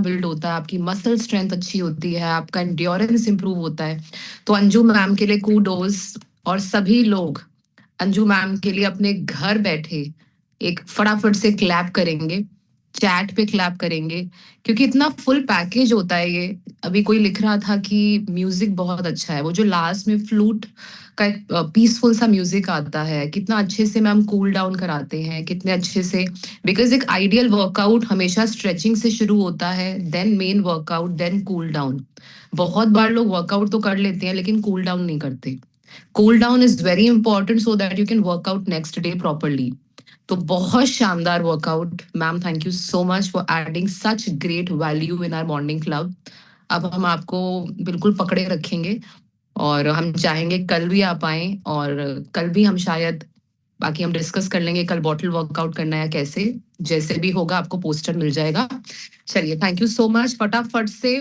Build होता है, आपकी मसल स्ट्रेंथ अच्छी होती है, आपका एंड्योरेंस इंप्रूव होता है। तो अंजू मैम के लिए कूडोज। और सभी लोग अंजू मैम के लिए अपने घर बैठे एक फटाफट से क्लैप करेंगे, चैट पे क्लैप करेंगे, क्योंकि इतना फुल पैकेज होता है ये। अभी कोई लिख रहा था कि म्यूजिक बहुत अच्छा है, वो जो लास्ट में फ्लूट का एक पीसफुल सा म्यूजिक आता है, कितना अच्छे से मैम कूल डाउन कराते हैं, कितने अच्छे से। बिकॉज एक आइडियल वर्कआउट हमेशा स्ट्रेचिंग से शुरू होता है, then main workout, then cool down. बहुत बार लोग वर्कआउट तो कर लेते हैं लेकिन कूल डाउन नहीं करते। Cool down is very important so that you can workout next day properly. तो बहुत शानदार workout ma'am, thank you so much for adding such great value in our morning club. अब हम आपको बिल्कुल पकड़े रखेंगे और हम चाहेंगे कल भी आप आए, और कल भी हम शायद, बाकी हम डिस्कस कर लेंगे कल बॉटल वर्कआउट करना है कैसे। जैसे भी होगा आपको पोस्टर मिल जाएगा। चलिए, थैंक यू सो मच। फटाफट से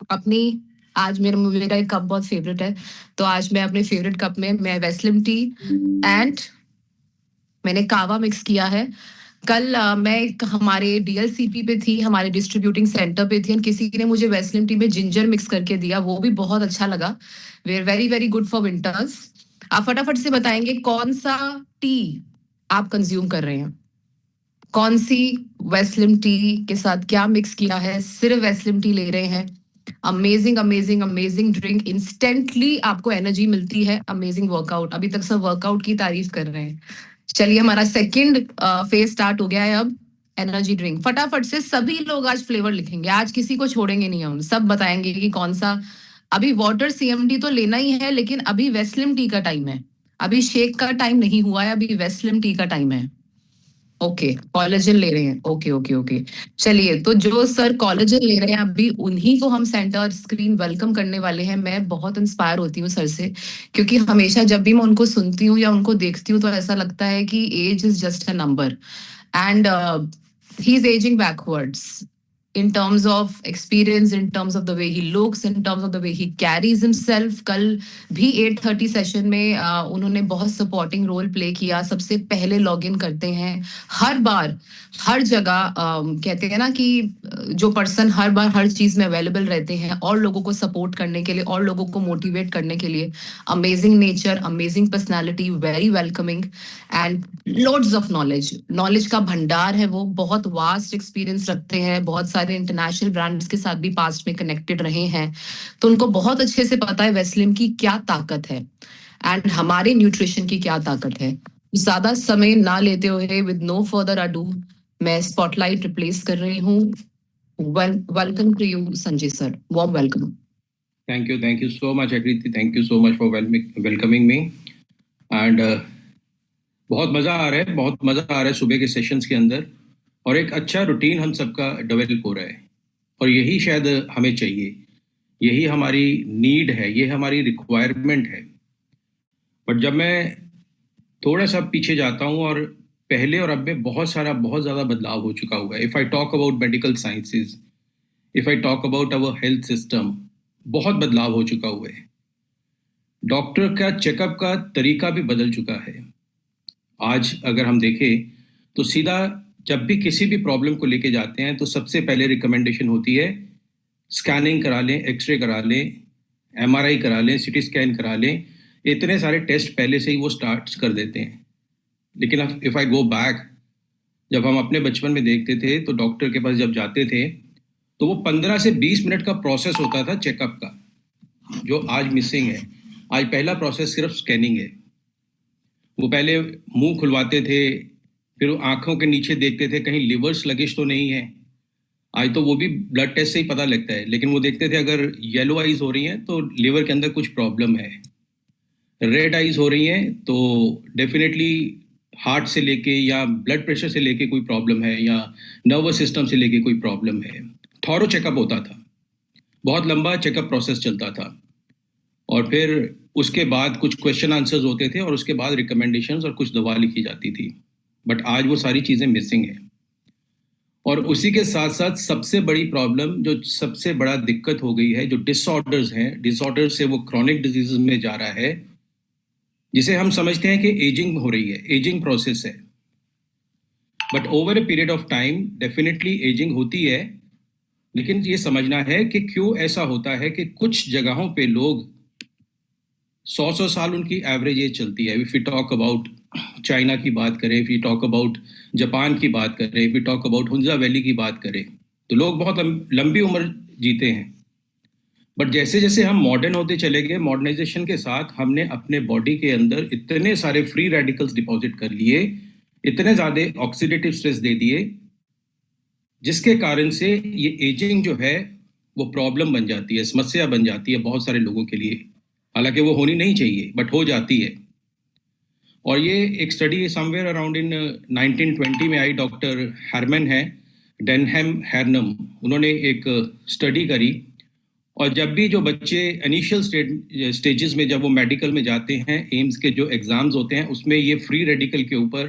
अपनी, आज मेरा एक कप बहुत फेवरेट है, तो आज मैं अपने फेवरेट कप में मैं वेस्लिम टी एंड मैंने कावा मिक्स किया है। कल मैं हमारे डीएलसीपी पे थी, हमारे डिस्ट्रीब्यूटिंग सेंटर पे थी, और किसी ने मुझे वेस्लिन टी में जिंजर मिक्स करके दिया, वो भी बहुत अच्छा लगा। We are very very good for winters. आप फटाफट से बताएंगे कौन सा टी आप कंज्यूम कर रहे हैं, कौन सी वेस्लिम टी के साथ क्या मिक्स किया है, सिर्फ वेस्लिम टी ले रहे हैं। Amazing amazing amazing drink, instantly आपको एनर्जी मिलती है। अमेजिंग वर्कआउट, अभी तक सब वर्कआउट की तारीफ कर रहे हैं। चलिए, हमारा सेकंड फेज स्टार्ट हो गया है अब। एनर्जी ड्रिंक, फटाफट से सभी लोग आज फ्लेवर लिखेंगे, आज किसी को छोड़ेंगे नहीं, हम सब बताएंगे कि कौन सा। अभी वाटर सीएमडी तो लेना ही है, लेकिन अभी वेस्लिम टी का टाइम है, अभी शेक का टाइम नहीं हुआ है, अभी वेस्लिम टी का टाइम है। ओके, कॉलेजन ले रहे हैं, ओके ओके ओके। चलिए, तो जो सर कॉलेजन ले रहे हैं अभी, उन्हीं को हम सेंटर स्क्रीन वेलकम करने वाले हैं। मैं बहुत इंस्पायर होती हूँ सर से, क्योंकि हमेशा जब भी मैं उनको सुनती हूँ या उनको देखती हूँ तो ऐसा लगता है कि age is just a number, and he is ageing backwards in terms of experience, in terms of the way he looks, in terms of the way he carries himself. कल भी 8:30 सेशन में उन्होंने बहुत सपोर्टिंग रोल प्ले किया, सबसे पहले log in करते हैं हर बार, हर जगह। कहते हैं ना कि जो पर्सन हर बार हर चीज में अवेलेबल रहते हैं और लोगों को सपोर्ट करने के लिए और लोगों को मोटिवेट करने के लिए। Amazing nature, amazing personality, very welcoming and loads of knowledge. Knowledge का भंडार है वो, बहुत वास्ट एक्सपीरियंस रखते हैं, बहुत सारे इंटरनेशनल ब्रांड्स के साथ भी पास्ट में कनेक्टेड रहे हैं, तो उनको बहुत अच्छे से पता है वेस्लिम की क्या ताकत है एंड हमारे न्यूट्रिशन की क्या ताकत है। ज्यादा समय ना लेते हुए, विद नो फर्दर अडू, मैं स्पॉटलाइट रिप्लेस कर रही हूँ। Welcome to you Sanjay sir, warm welcome. Thank you so much, Akriti. Thank you so much for welcoming me. And बहुत मज़ा आ रहा है सुबह के सेशंस के अंदर, और एक अच्छा रूटीन हम सबका डेवलप हो रहा है, और यही शायद हमें चाहिए, यही हमारी नीड है, ये हमारी रिक्वायरमेंट है। बट जब मैं थोड़ा सा पीछे जाता हूँ, और पहले और अब में बहुत ज़्यादा बदलाव हो चुका हुआ है। If I talk about medical sciences, if I talk about our health system, बहुत बदलाव हो चुका हुआ है। डॉक्टर का चेकअप का तरीका भी बदल चुका है। आज अगर हम देखें तो सीधा जब भी किसी भी प्रॉब्लम को लेके जाते हैं तो सबसे पहले रिकमेंडेशन होती है स्कैनिंग करा लें, एक्सरे करा लें, एमआरआई करा लें, सिटी स्कैन करा लें। इतने सारे टेस्ट पहले से ही वो स्टार्ट कर देते हैं। लेकिन इफ़ आई गो बैक, जब हम अपने बचपन में देखते थे तो डॉक्टर के पास जब जाते थे तो वो 15 से 20 मिनट का प्रोसेस होता था चेकअप का, जो आज मिसिंग है। आज पहला प्रोसेस सिर्फ स्कैनिंग है। वो पहले मुंह खुलवाते थे, फिर आंखों के नीचे देखते थे कहीं लिवर स्लगिश तो नहीं है। आज तो वो भी ब्लड टेस्ट से ही पता लगता है, लेकिन वो देखते थे अगर येलो आइज हो रही हैं तो लिवर के अंदर कुछ प्रॉब्लम है, रेड आइज हो रही हैं तो डेफिनेटली हार्ट से लेके या ब्लड प्रेशर से लेके कोई प्रॉब्लम है, या नर्वस सिस्टम से लेके कोई प्रॉब्लम है। थॉरो चेकअप होता था, बहुत लंबा चेकअप प्रोसेस चलता था, और फिर उसके बाद कुछ क्वेश्चन आंसर्स होते थे, और उसके बाद रिकमेंडेशंस और कुछ दवा लिखी जाती थी। बट आज वो सारी चीज़ें मिसिंग है। और उसी के साथ साथ सबसे बड़ी प्रॉब्लम, जो सबसे बड़ा दिक्कत हो गई है, जो डिसऑर्डर्स हैं, डिसऑर्डर से वो क्रॉनिक डिजीज में जा रहा है, जिसे हम समझते हैं कि एजिंग हो रही है, एजिंग प्रोसेस है। But over a period of time definitely ageing होती है, लेकिन ये समझना है कि क्यों ऐसा होता है कि कुछ जगहों पे लोग 100 साल उनकी एवरेज एज चलती है। If we talk about China की बात करें, if we talk about Japan की बात करें, if we talk about Hunza valley की बात करें, तो लोग बहुत लंबी उम्र जीते हैं। बट जैसे जैसे हम मॉडर्न होते चले गए, मॉडर्नाइजेशन के साथ हमने अपने बॉडी के अंदर इतने सारे फ्री रेडिकल्स डिपॉजिट कर लिए, इतने ज़्यादा ऑक्सीडेटिव स्ट्रेस दे दिए, जिसके कारण से ये एजिंग जो है वो प्रॉब्लम बन जाती है, समस्या बन जाती है बहुत सारे लोगों के लिए। हालांकि वो होनी नहीं चाहिए, बट हो जाती है। और ये एक स्टडी समवेयर अराउंड इन 1920 में आई, डॉक्टर हरमन है, डेनहम हैरनम, उन्होंने एक स्टडी करी। और जब भी जो बच्चे इनिशियल स्टेजेस में जब वो मेडिकल में जाते हैं, एम्स के जो एग्जाम्स होते हैं, उसमें ये फ्री रेडिकल के ऊपर,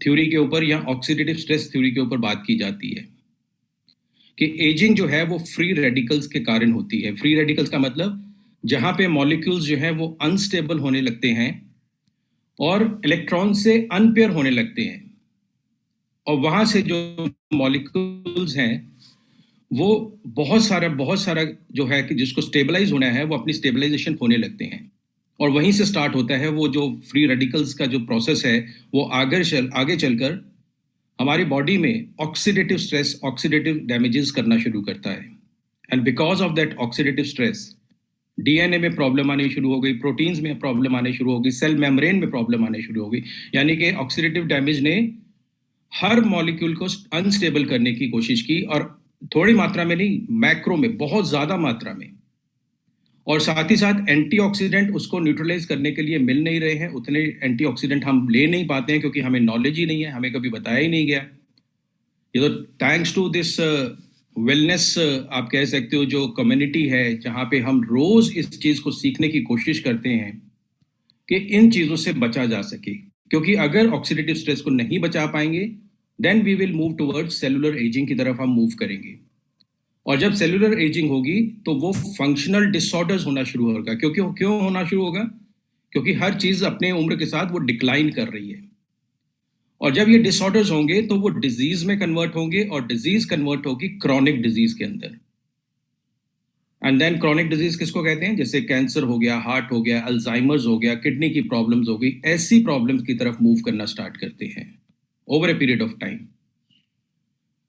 थ्योरी के ऊपर या ऑक्सीडेटिव स्ट्रेस थ्योरी के ऊपर बात की जाती है कि एजिंग जो है वो फ्री रेडिकल्स के कारण होती है। फ्री रेडिकल्स का मतलब जहां पे मॉलिक्यूल्स जो हैं वो अनस्टेबल होने लगते हैं और इलेक्ट्रॉन से अनपेयर होने लगते हैं, और वहां से जो मॉलिक्यूल्स हैं वो बहुत सारा जो है कि जिसको स्टेबलाइज होना है वो अपनी स्टेबलाइजेशन होने लगते हैं। और वहीं से स्टार्ट होता है वो जो फ्री रेडिकल्स का जो प्रोसेस है, वो आगे चलकर हमारी बॉडी में ऑक्सीडेटिव स्ट्रेस, ऑक्सीडेटिव डैमेजेस करना शुरू करता है। And because of that oxidative stress DNA में प्रॉब्लम आनी शुरू हो गई, प्रोटीन्स में प्रॉब्लम आने शुरू हो गई, सेल मेम्ब्रेन में प्रॉब्लम आने शुरू हो गई। यानी कि ऑक्सीडेटिव डैमेज ने हर मॉलिक्यूल को अनस्टेबल करने की कोशिश की, और थोड़ी मात्रा में नहीं, मैक्रो में, बहुत ज़्यादा मात्रा में। और साथ ही साथ एंटीऑक्सीडेंट उसको न्यूट्रलाइज करने के लिए मिल नहीं रहे हैं, उतने एंटीऑक्सीडेंट हम ले नहीं पाते हैं क्योंकि हमें नॉलेज ही नहीं है, हमें कभी बताया ही नहीं गया। ये तो थैंक्स टू दिस वेलनेस आप कह सकते हो, जो कम्युनिटी है जहाँ पे हम रोज इस चीज़ को सीखने की कोशिश करते हैं कि इन चीज़ों से बचा जा सके। क्योंकि अगर ऑक्सीडेटिव स्ट्रेस को नहीं बचा पाएंगे, then we will move towards cellular ageing की तरफ हम मूव करेंगे। और जब सेलुलर एजिंग होगी तो वो फंक्शनल डिसऑर्डर्स होना शुरू होगा। क्यों होना शुरू होगा? क्योंकि हर चीज़ अपने उम्र के साथ वो डिक्लाइन कर रही है। और जब ये डिसऑर्डर्स होंगे तो वो डिजीज में कन्वर्ट होंगे, और डिजीज कन्वर्ट होगी क्रॉनिक डिजीज के अंदर। एंड देन क्रॉनिक डिजीज किसको कहते हैं? जैसे कैंसर हो गया, हार्ट हो गया, अल्जाइमर्स हो गया, किडनी की प्रॉब्लम्स हो गई। ऐसी प्रॉब्लम्स की तरफ मूव करना स्टार्ट करते हैं over a period of time.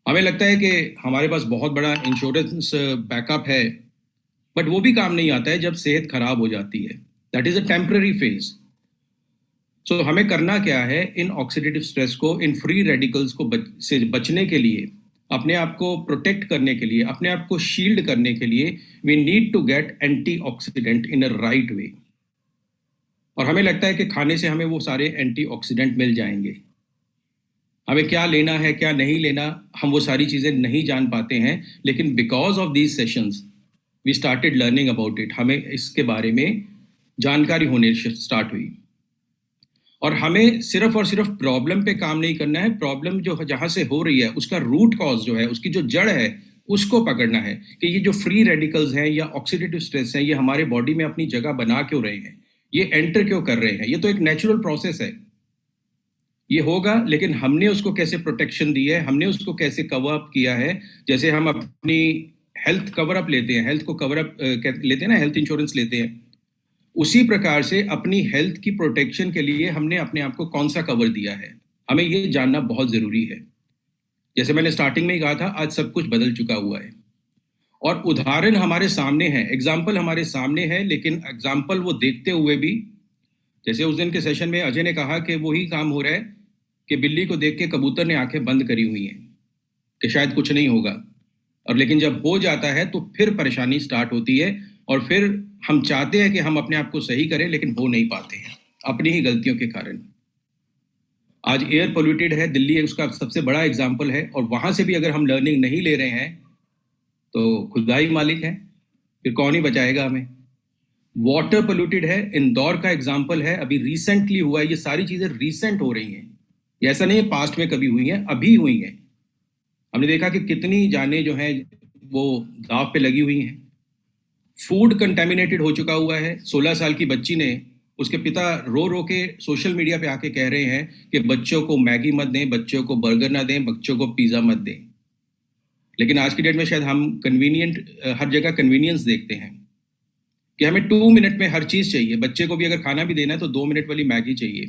हमें लगता है कि हमारे पास बहुत बड़ा इंश्योरेंस बैकअप है, बट वो भी काम नहीं आता है जब सेहत खराब हो जाती है। That is a temporary phase. So हमें करना क्या है? इन ऑक्सीडेटिव स्ट्रेस को, इन फ्री रेडिकल्स को से बचने के लिए, अपने आप को प्रोटेक्ट करने के लिए, अपने आप को शील्ड करने के लिए, we need to get antioxidant in a right way. और हमें लगता है कि खाने से हमें वो सारे एंटीऑक्सीडेंट मिल जाएंगे। हमें क्या लेना है, क्या नहीं लेना, हम वो सारी चीज़ें नहीं जान पाते हैं। लेकिन because of these sessions we started learning about it. हमें इसके बारे में जानकारी होने स्टार्ट हुई। और हमें सिर्फ और सिर्फ प्रॉब्लम पे काम नहीं करना है, प्रॉब्लम जो जहाँ से हो रही है उसका रूट कॉज जो है, उसकी जो जड़ है, उसको पकड़ना है कि ये जो फ्री रेडिकल्स हैं या ऑक्सीडेटिव स्ट्रेस हैं, ये हमारे बॉडी में अपनी जगह बना क्यों रहे हैं, ये एंटर क्यों कर रहे हैं। ये तो एक नेचुरल प्रोसेस है, ये होगा, लेकिन हमने उसको कैसे प्रोटेक्शन दी है, हमने उसको कैसे कवर अप किया है। जैसे हम अपनी हेल्थ कवर अप लेते हैं, हेल्थ को कवर अप लेते हैं ना, हेल्थ इंश्योरेंस लेते हैं, उसी प्रकार से अपनी हेल्थ की प्रोटेक्शन के लिए हमने अपने आप को कौन सा कवर दिया है, हमें ये जानना बहुत ज़रूरी है। जैसे मैंने स्टार्टिंग में ही कहा था, आज सब कुछ बदल चुका हुआ है और उदाहरण हमारे सामने है, एग्जाम्पल हमारे सामने है, लेकिन एग्जाम्पल वो देखते हुए भी, जैसे उस दिन के सेशन में अजय ने कहा कि वही काम हो रहा है कि बिल्ली को देख के कबूतर ने आंखें बंद करी हुई हैं कि शायद कुछ नहीं होगा, और लेकिन जब हो जाता है तो फिर परेशानी स्टार्ट होती है। और फिर हम चाहते हैं कि हम अपने आप को सही करें, लेकिन हो नहीं पाते हैं अपनी ही गलतियों के कारण। आज एयर पोल्यूटेड है, दिल्ली उसका सबसे बड़ा एग्जाम्पल है, और वहां से भी अगर हम लर्निंग नहीं ले रहे हैं तो खुदा ही मालिक है, फिर कौन ही बचाएगा हमें। वाटर पोल्यूटेड है, इंदौर का एग्जाम्पल है, अभी रिसेंटली हुआ है। ये सारी चीजें रिसेंट हो रही हैं, ये ऐसा नहीं है पास्ट में कभी हुई हैं, अभी हुई हैं। हमने देखा कि कितनी जानें जो हैं वो दाव पे लगी हुई हैं। फूड कंटेमिनेटेड हो चुका हुआ है। 16 साल की बच्ची ने, उसके पिता रो रो के सोशल मीडिया पे आके कह रहे हैं कि बच्चों को मैगी मत दें, बच्चों को बर्गर ना दें, बच्चों को पिज्ज़ा मत दें। लेकिन आज की डेट में शायद हम हर जगह कन्वीनियंस देखते हैं कि हमें 2 मिनट में हर चीज़ चाहिए। बच्चे को भी अगर खाना भी देना है तो 2 मिनट वाली मैगी चाहिए,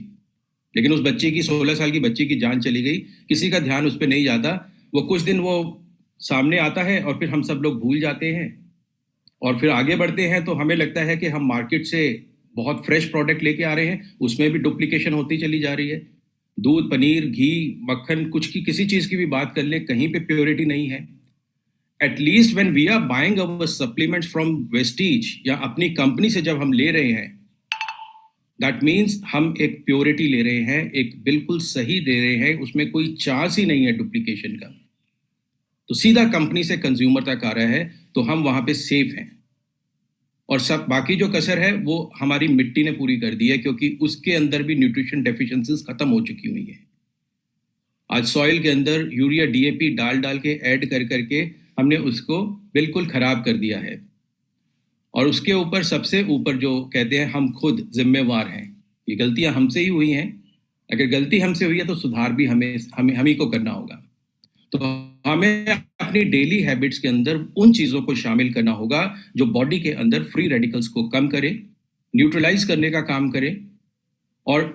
लेकिन उस बच्चे की 16 साल की बच्ची की जान चली गई, किसी का ध्यान उस पर नहीं जाता। वो कुछ दिन वो सामने आता है और फिर हम सब लोग भूल जाते हैं और फिर आगे बढ़ते हैं तो हमें लगता है कि हम मार्केट से बहुत फ्रेश प्रोडक्ट लेके आ रहे हैं, उसमें भी डुप्लीकेशन होती चली जा रही है। दूध, पनीर, घी, मक्खन, कुछ की किसी चीज़ की भी बात कर लें, कहीं पे प्योरिटी नहीं है। At least when we are buying our supplements from Vestige या अपनी कंपनी से जब हम ले रहे हैं, दैट मीन्स हम एक प्योरिटी ले रहे हैं, एक बिल्कुल सही दे रहे हैं, उसमें कोई चांस ही नहीं है डुप्लीकेशन का। तो सीधा कंपनी से कंज्यूमर तक आ रहा है, तो हम वहां पे सेफ हैं। और सब बाकी जो कसर है वो हमारी मिट्टी ने पूरी कर दी है, क्योंकि उसके अंदर भी न्यूट्रिशन डेफिशिएंसीज खत्म हो चुकी हुई है। आज सॉइल के अंदर यूरिया, डीएपी डाल डाल के ऐड कर करके हमने उसको बिल्कुल खराब कर दिया है। और उसके ऊपर सबसे ऊपर जो कहते हैं हम खुद जिम्मेवार हैं, ये गलतियां हमसे ही हुई हैं। अगर गलती हमसे हुई है तो सुधार भी हम ही को करना होगा। तो हमें अपनी डेली हैबिट्स के अंदर उन चीज़ों को शामिल करना होगा जो बॉडी के अंदर फ्री रेडिकल्स को कम करे, न्यूट्रलाइज करने का काम करे और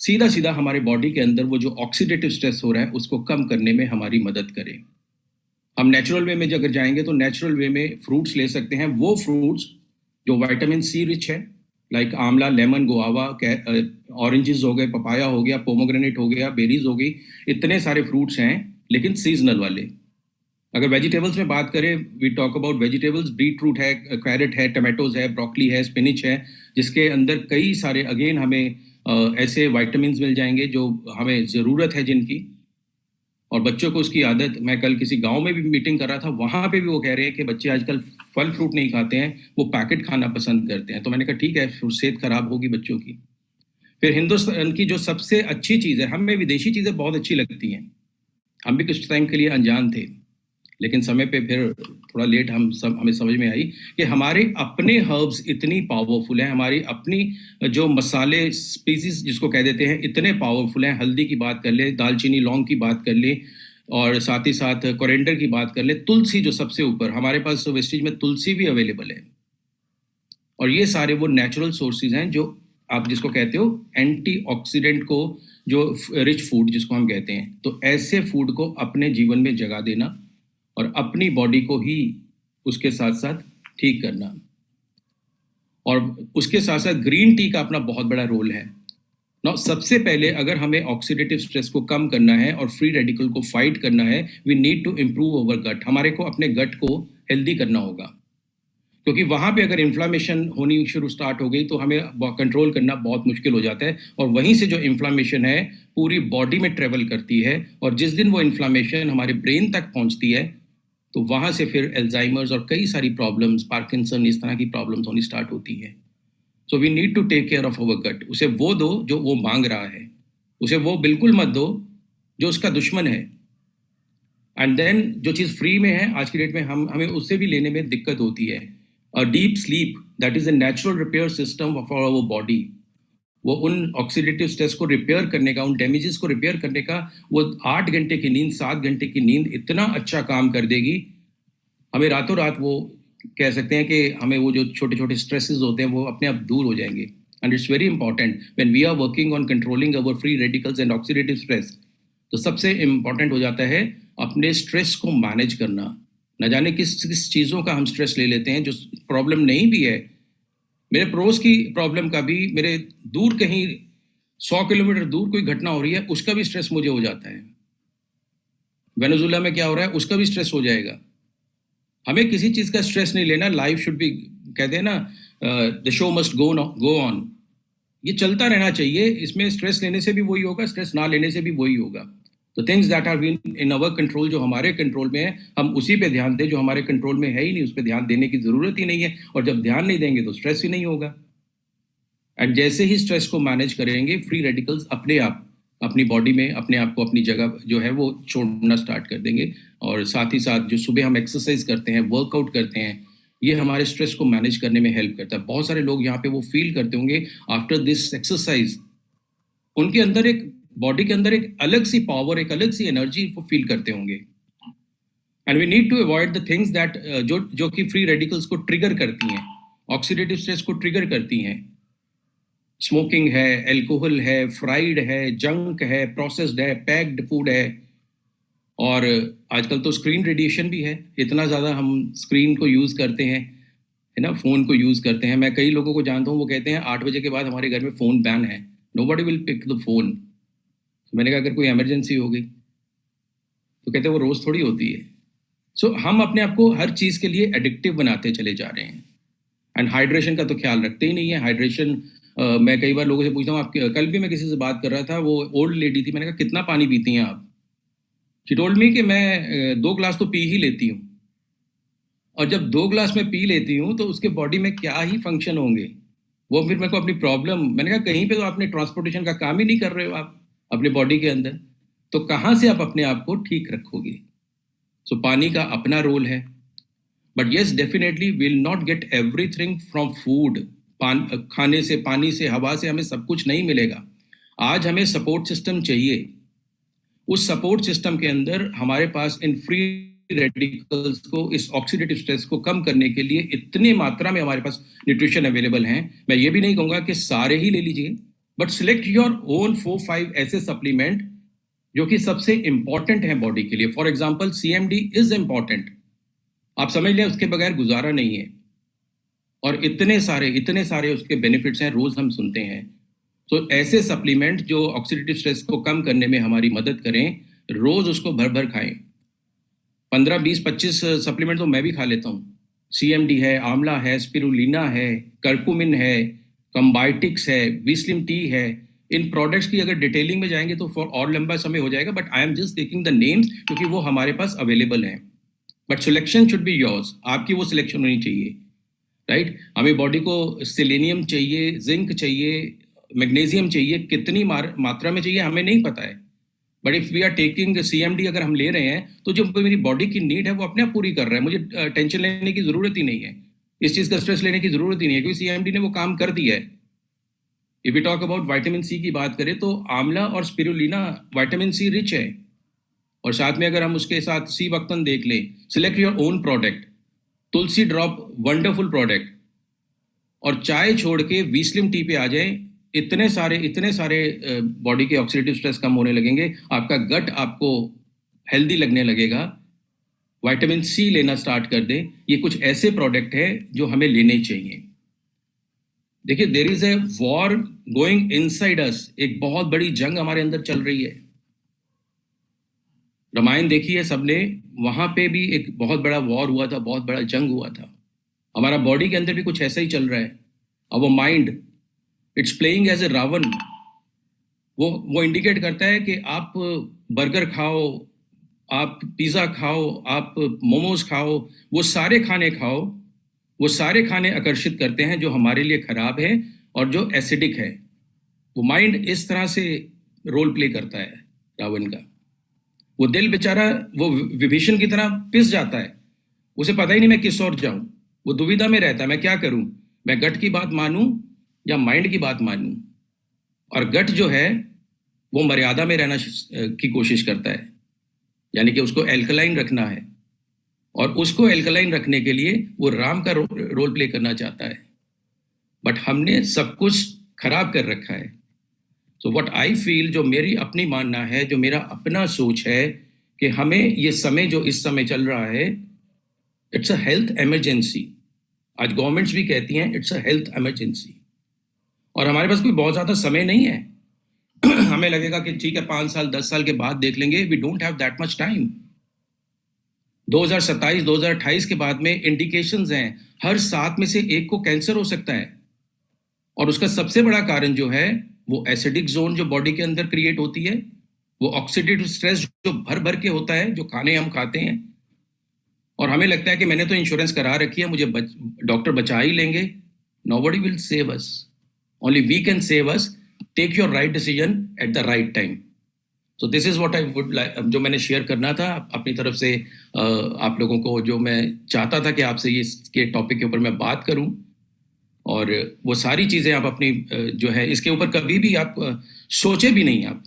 सीधा सीधा हमारे बॉडी के अंदर वो जो ऑक्सीडेटिव स्ट्रेस हो रहा है उसको कम करने में हमारी मदद करे। हम नेचुरल वे में अगर जाएंगे तो नेचुरल वे में फ्रूट्स ले सकते हैं, वो फ्रूट्स जो विटामिन सी रिच है, लाइक आंवला, लेमन, गुआवा, ऑरेंजेस हो गए, पपाया हो गया, पोमोग्रेनेट हो गया, बेरीज हो गई, इतने सारे फ्रूट्स हैं लेकिन सीजनल वाले। अगर वेजिटेबल्स में बात करें, we talk about vegetables, beetroot है, कैरेट है, टमाटोज है, ब्रोकली है, स्पिनिच है, जिसके अंदर कई सारे अगेन हमें ऐसे विटामिन्स मिल जाएंगे जो हमें ज़रूरत है जिनकी। और बच्चों को उसकी आदत, मैं कल किसी गांव में भी मीटिंग कर रहा था, वहाँ पे भी वो कह रहे हैं कि बच्चे आजकल फल फ्रूट नहीं खाते हैं, वो पैकेट खाना पसंद करते हैं। तो मैंने कहा ठीक है, सेहत खराब होगी बच्चों की। फिर हिंदुस्तान की जो सबसे अच्छी चीज़ है, हमें विदेशी चीज़ें बहुत अच्छी लगती हैं, हम भी कुछ टाइम के लिए अनजान थे, लेकिन समय पे फिर थोड़ा लेट हमें समझ में आई कि हमारे अपने हर्ब्स इतनी पावरफुल हैं, हमारी अपनी जो मसाले स्पीसीज जिसको कह देते हैं इतने पावरफुल हैं। हल्दी की बात कर ले, दालचीनी, लौंग की बात कर ले, और साथ ही साथ कोरिएंडर की बात कर ले, तुलसी जो सबसे ऊपर, हमारे पास वेस्टेज में तुलसी भी अवेलेबल है। और ये सारे वो नेचुरल सोर्सेज हैं जो आप जिसको कहते हो एंटीऑक्सीडेंट को, जो रिच फूड जिसको हम कहते हैं। तो ऐसे फूड को अपने जीवन में जगा देना और अपनी बॉडी को ही उसके साथ साथ ठीक करना। और उसके साथ साथ ग्रीन टी का अपना बहुत बड़ा रोल है। ना सबसे पहले अगर हमें ऑक्सीडेटिव स्ट्रेस को कम करना है और फ्री रेडिकल को फाइट करना है, we need to improve our gut. हमारे को अपने गट को हेल्दी करना होगा, क्योंकि वहाँ पे अगर इन्फ्लामेशन होनी स्टार्ट हो गई तो हमें कंट्रोल करना बहुत मुश्किल हो जाता है। और वहीं से जो इन्फ्लामेशन है पूरी बॉडी में ट्रेवल करती है, और जिस दिन वो इन्फ्लामेशन हमारे ब्रेन तक पहुँचती है तो वहाँ से फिर एल्जाइमर्स और कई सारी प्रॉब्लम्स, पार्किंसन, इस तरह की प्रॉब्लम्स होनी स्टार्ट होती है। So we need to take care of our gut. उसे वो दो जो वो मांग रहा है, उसे वो बिल्कुल मत दो जो उसका दुश्मन है। एंड देन जो चीज़ फ्री में है आज की डेट में हमें उससे भी लेने में दिक्कत होती है। A deep sleep, that is a natural repair system for our body. वो उन ऑक्सीडेटिव स्ट्रेस को रिपेयर करने का, उन डैमेजेस को रिपेयर करने का, वो 8 घंटे की नींद, 7 घंटे की नींद इतना अच्छा काम कर देगी, हमें रातों रात वो कह सकते हैं कि हमें वो जो छोटे छोटे स्ट्रेसेस होते हैं वो अपने आप दूर हो जाएंगे। And it's very important when we are working on controlling our free radicals and oxidative stress. तो सबसे इंपॉर्टेंट हो जाता है अपने स्ट्रेस को मैनेज करना। न जाने किस चीज़ों का हम स्ट्रेस ले लेते हैं जो प्रॉब्लम नहीं भी है। मेरे पड़ोस की प्रॉब्लम का भी, मेरे दूर कहीं 100 किलोमीटर दूर कोई घटना हो रही है उसका भी स्ट्रेस मुझे हो जाता है। वेनेजुला में क्या हो रहा है उसका भी स्ट्रेस हो जाएगा। हमें किसी चीज़ का स्ट्रेस नहीं लेना। लाइफ शुड बी, कहते हैं ना, the show must go on. ये चलता रहना चाहिए। इसमें स्ट्रेस लेने से भी वही होगा, स्ट्रेस ना लेने से भी वही होगा। तो things that are in our control, जो हमारे कंट्रोल में है, हम उसी पे ध्यान दें। जो हमारे कंट्रोल में है ही नहीं उस पर ध्यान देने की ज़रूरत ही नहीं है। और जब ध्यान नहीं देंगे तो स्ट्रेस ही नहीं होगा। एंड जैसे ही स्ट्रेस को मैनेज करेंगे, फ्री रेडिकल्स अपने आप अपनी बॉडी में अपने आप को अपनी जगह जो है वो छोड़ना स्टार्ट कर देंगे। और साथ ही साथ जो सुबह हम एक्सरसाइज करते हैं, वर्कआउट करते हैं, ये हमारे स्ट्रेस को मैनेज करने में हेल्प करता है। बहुत सारे लोग यहाँ पे वो फील करते होंगे आफ्टर दिस एक्सरसाइज, उनके अंदर एक बॉडी के अंदर एक अलग सी पावर, एक अलग सी एनर्जी वो फील करते होंगे। And we need to avoid the things that जो कि फ्री रेडिकल्स को ट्रिगर करती हैं, ऑक्सीडेटिव स्ट्रेस को ट्रिगर करती हैं। स्मोकिंग है, एल्कोहल है, फ्राइड है, जंक है, प्रोसेस्ड है, पैक्ड फूड है, और आजकल तो स्क्रीन रेडिएशन भी है। इतना ज़्यादा हम स्क्रीन को यूज़ करते हैं, है ना, फ़ोन को यूज़ करते हैं। मैं कई लोगों को जानता हूँ, वो कहते हैं 8 बजे के बाद हमारे घर में फ़ोन बैन है, nobody will pick the phone. मैंने कहा अगर कोई इमरजेंसी हो गई तो कहते हैं वो रोज़ थोड़ी होती है। सो हम अपने आप को हर चीज़ के लिए एडिक्टिव बनाते चले जा रहे हैं। एंड हाइड्रेशन का तो ख्याल रखते ही नहीं है। हाइड्रेशन मैं कई बार लोगों से पूछता हूँ, आप कल भी मैं किसी से बात कर रहा था, वो ओल्ड लेडी थी, मैंने कहा कितना पानी पीती हैं आप? शी टोल्ड मी कि मैं 2 ग्लास तो पी ही लेती हूँ। और जब 2 ग्लास में पी लेती हूँ तो उसके बॉडी में क्या ही फंक्शन होंगे, वो फिर मेरे को अपनी प्रॉब्लम, मैंने कहा कहीं पे तो आपने ट्रांसपोर्टेशन का काम ही नहीं कर रहे हो आप अपने बॉडी के अंदर, तो कहाँ से आप अपने आप को ठीक रखोगे? सो पानी का अपना रोल है, but yes definitely will not get everything from food. खाने से, पानी से, हवा से हमें सब कुछ नहीं मिलेगा। आज हमें सपोर्ट सिस्टम चाहिए। उस सपोर्ट सिस्टम के अंदर हमारे पास इन फ्री रेडिकल्स को, इस ऑक्सीडेटिव स्ट्रेस को कम करने के लिए इतनी मात्रा में हमारे पास न्यूट्रिशन अवेलेबल हैं। मैं ये भी नहीं कहूँगा कि सारे ही ले लीजिए, बट सिलेक्ट योर ओन 4-5 ऐसे सप्लीमेंट जो कि सबसे इंपॉर्टेंट हैं बॉडी के लिए। For example CMD is important, आप समझ लें उसके बगैर गुजारा नहीं है। और इतने सारे उसके बेनिफिट्स हैं, रोज हम सुनते हैं। तो ऐसे सप्लीमेंट जो ऑक्सीडेटिव स्ट्रेस को कम करने में हमारी मदद करें, रोज उसको भर भर खाएं। 15, 20, 25 सप्लीमेंट तो मैं भी खा लेता हूँ। CMD है, आंवला है, स्पिरुलिना है, कर्कुमिन है, कंबाइटिक्स है, विस्लिम टी है। इन प्रोडक्ट्स की अगर डिटेलिंग में जाएंगे तो फॉर और लंबा समय हो जाएगा, but I am just taking the names क्योंकि वो हमारे पास अवेलेबल हैं। But selection should be yours, आपकी वो सिलेक्शन होनी चाहिए, राइट? हमें बॉडी को सेलेनियम चाहिए, जिंक चाहिए, मैग्नीशियम चाहिए, कितनी मात्रा में चाहिए हमें नहीं पता है। But if we are taking CMD अगर हम ले रहे हैं तो जो मेरी बॉडी की नीड है वो अपने आप पूरी कर रहा है, मुझे टेंशन लेने की जरूरत ही नहीं है, इस चीज का स्ट्रेस लेने की जरूरत ही नहीं है, क्योंकि CMD ने वो काम कर दिया है। If you talk about vitamin C की बात करें तो आंवला और स्पिरुलिना विटामिन C रिच है। और साथ में अगर हम उसके साथ सी वक्तन देख लें, select your own product, Tulsi drop wonderful product. और चाय छोड़ के विस्लिम टी पे आ जाए, इतने सारे बॉडी के ऑक्सीडेटिव स्ट्रेस कम होने लगेंगे, आपका गट आपको हेल्दी लगने लगेगा, विटामिन C लेना स्टार्ट कर दें। ये कुछ ऐसे प्रोडक्ट हैं जो हमें लेने चाहिए। देखिए, there is a war going inside us, एक बहुत बड़ी जंग हमारे अंदर चल रही है। रामायण देखी है सबने, वहां पे भी एक बहुत बड़ा वॉर हुआ था, बहुत बड़ा जंग हुआ था। हमारा बॉडी के अंदर भी कुछ ऐसा ही चल रहा है। Our mind, it's playing as a Ravan. वो इंडिकेट करता है कि आप बर्गर खाओ, आप पिज़्ज़ा खाओ, आप मोमोज खाओ, वो सारे खाने खाओ, वो सारे खाने आकर्षित करते हैं जो हमारे लिए खराब है और जो एसिडिक है। वो माइंड इस तरह से रोल प्ले करता है रावण का। वो दिल बेचारा वो विभीषण की तरह पिस जाता है, उसे पता ही नहीं मैं किस ओर जाऊं, वो दुविधा में रहता है, मैं क्या करूं, मैं गट की बात मानूं या माइंड की बात मानूं। और गट जो है वो मर्यादा में रहना की कोशिश करता है, यानी कि उसको एल्कलाइन रखना है, और उसको एल्कलाइन रखने के लिए वो राम का रोल प्ले करना चाहता है। बट हमने सब कुछ खराब कर रखा है। सो व्हाट आई फील, जो मेरी अपनी मानना है, जो मेरा अपना सोच है, कि हमें ये समय जो इस समय चल रहा है, इट्स अ हेल्थ इमरजेंसी। आज गवर्नमेंट्स भी कहती हैं इट्स अ हेल्थ इमरजेंसी, और हमारे पास कोई बहुत ज्यादा समय नहीं है। हमें लगेगा कि ठीक है 5 साल 10 साल के बाद देख लेंगे, we don't have that much time. 2027 2028 के बाद में इंडिकेशंस हैं, हर 7 में से 1 को कैंसर हो सकता है। और उसका सबसे बड़ा कारण जो है वो एसिडिक जोन जो बॉडी के अंदर क्रिएट होती है, वो ऑक्सीडेटिव स्ट्रेस जो भर भर के होता है, जो खाने हम खाते हैं। और हमें लगता है कि मैंने तो इंश्योरेंस करा रखी है, मुझे डॉक्टर बचा ही लेंगे। Nobody will save us, only we can save us. Take your right decision at the right time. So this is what I would like, जो मैंने शेयर करना था अपनी तरफ से आप लोगों को, जो मैं चाहता था कि आपसे इसके टॉपिक के ऊपर मैं बात करूं। और वो सारी चीज़ें आप अपनी जो है इसके ऊपर कभी भी आप सोचे भी नहीं आप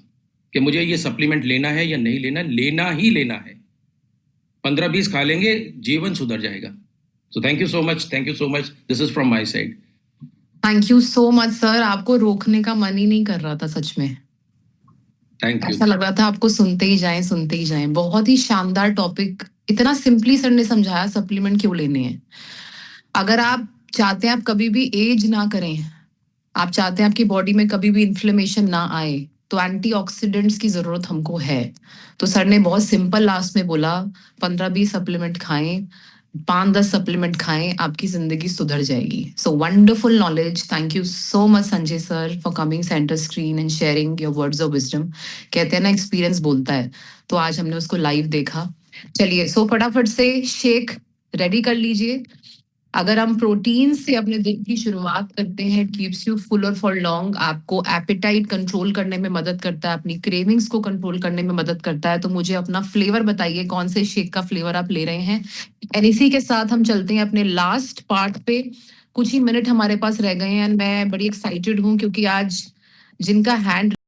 कि मुझे ये सप्लीमेंट लेना है या नहीं लेना, लेना ही लेना है। 15-20 खा लेंगे, जीवन सुधर जाएगा। So thank you so much, thank you so much, this is from my side. Thank you so much sir, आपको रोकने का मन ही नहीं कर रहा था सच में। Thank you. ऐसा लग रहा था आपको सुनते ही जाएं सुनते ही जाएं। बहुत ही शानदार टॉपिक, इतना सिंपली सर ने समझाया सप्लीमेंट क्यों लेने हैं। अगर आप चाहते हैं आप कभी भी एज ना करें, आप चाहते हैं आपकी बॉडी में कभी भी इन्फ्लेमेशन ना आए, तो एंटीऑक्सीडेंट्स की जरूरत हमको है। तो सर ने बहुत सिंपल लास्ट में बोला 15-20 सप्लीमेंट खाएं, 5-10 सप्लीमेंट खाएं, आपकी जिंदगी सुधर जाएगी। So wonderful knowledge. Thank you so much Sanjay sir for coming centre screen and sharing your words of wisdom. कहते हैं ना एक्सपीरियंस बोलता है, तो आज हमने उसको लाइव देखा। चलिए सो फटाफट से शेक रेडी कर लीजिए। अगर हम प्रोटीन से अपने दिन की शुरुआत करते हैं, कीप्स यू फुल और फॉर लॉन्ग, आपको एपेटाइट कंट्रोल करने में मदद करता है, अपनी क्रेविंग्स को कंट्रोल करने में मदद करता है। तो मुझे अपना फ्लेवर बताइए, कौन से शेक का फ्लेवर आप ले रहे हैं। एंड इसी के साथ हम चलते हैं अपने लास्ट पार्ट पे। कुछ ही मिनट हमारे पास रह गए हैं, मैं बड़ी एक्साइटेड हूँ क्योंकि आज जिनका हैंड